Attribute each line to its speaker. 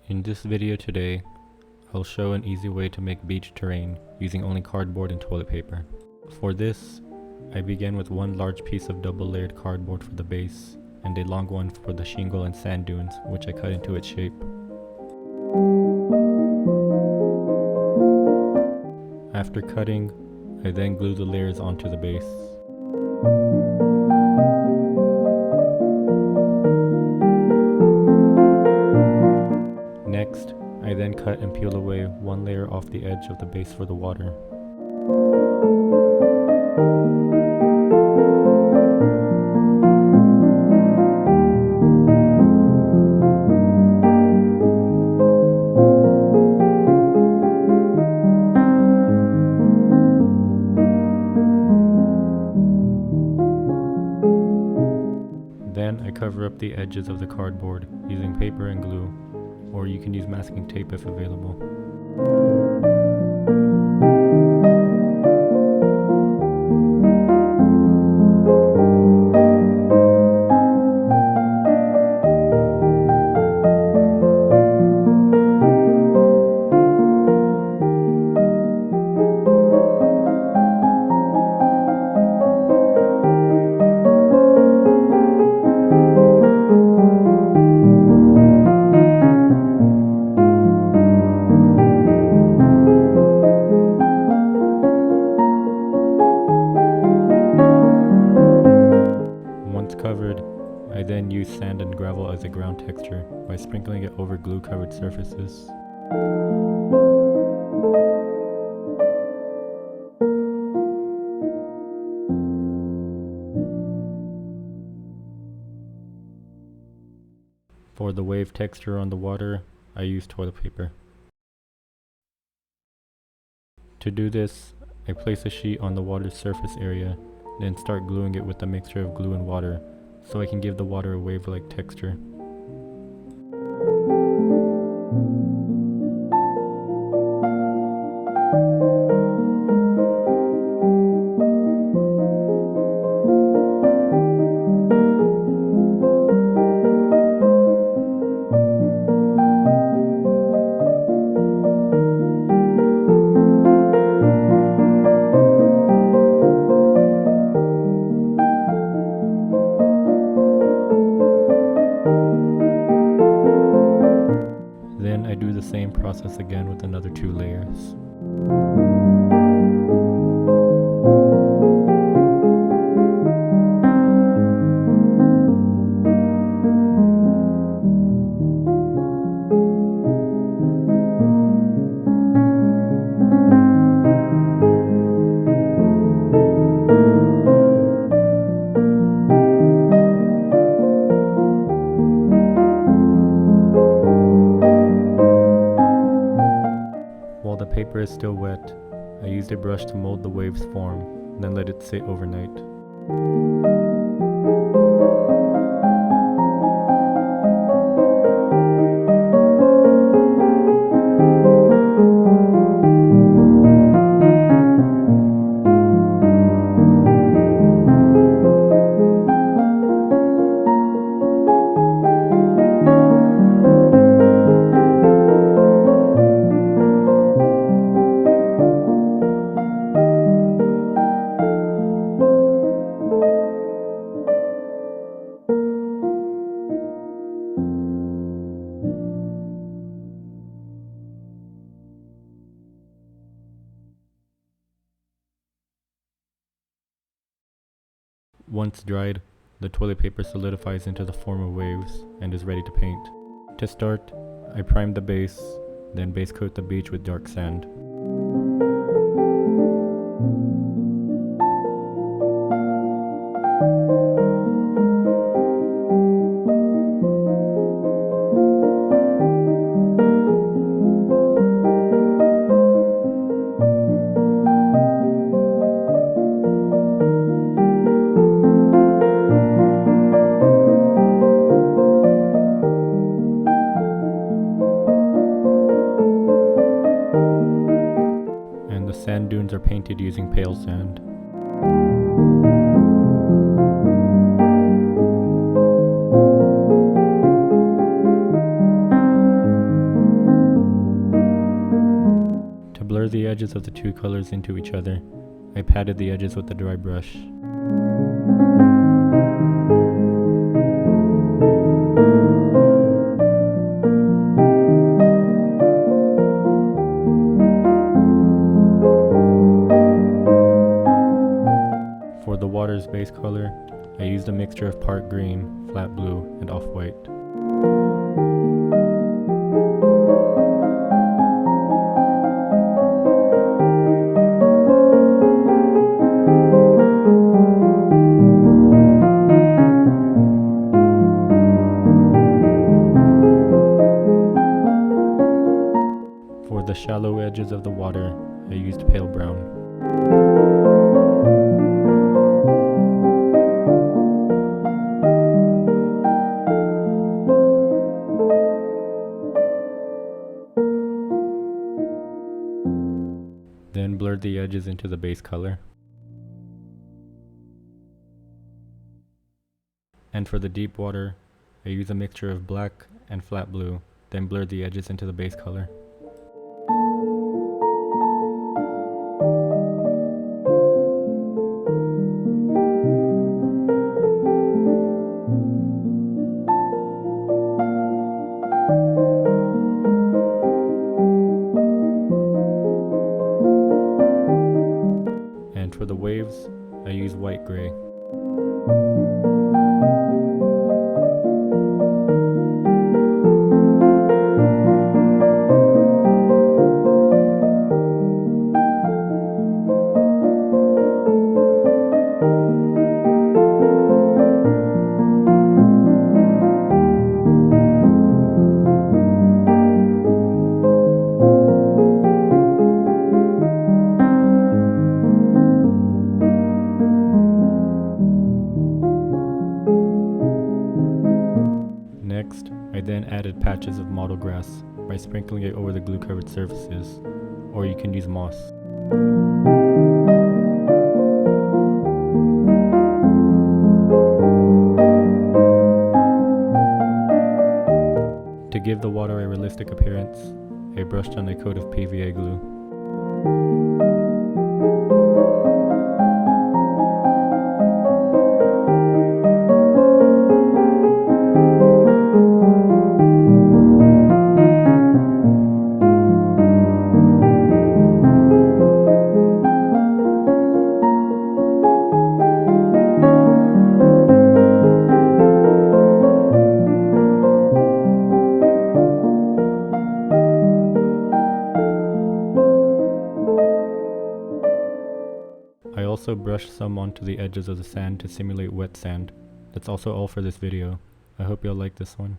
Speaker 1: In this video today, I'll show an easy way to make beach terrain using only cardboard and toilet paper. For this, I began with one large piece of double layered cardboard for the base and a long one for the shingle and sand dunes, which I cut into its shape. After cutting, I then glue the layers onto the base. Next, I then cut and peel away one layer off the edge of the base for the water. Then I cover up the edges of the cardboard using paper and glue, or you can use masking tape if available. Covered, I then use sand and gravel as a ground texture by sprinkling it over glue covered surfaces. For the wave texture on the water, I use toilet paper. To do this, I place a sheet on the water's surface area, then start gluing it with a mixture of glue and water, so I can give the water a wave-like texture. Then I do the same process again with another 2 layers. While the paper is still wet, I used a brush to mold the wave's form, then let it sit overnight. Once dried, the toilet paper solidifies into the form of waves and is ready to paint. To start, I prime the base, then base coat the beach with dark sand. The sand dunes are painted using pale sand. blur the edges of the two colors into each other, I patted the edges with the dry brush. For the water's base color, I used a mixture of part green, flat blue, and off-white. For the shallow edges of the water, I used pale brown. Then blurred the edges into the base color. And for the deep water, I used a mixture of black and flat blue, then blurred the edges into the base color. And for the waves, I used white gray. Next, I then added patches of mottle grass by sprinkling it over the glue-covered surfaces, or you can use moss. To give the water a realistic appearance, I brushed on a coat of PVA glue. I also brushed some onto the edges of the sand to simulate wet sand. That's also all for this video. I hope y'all like this one.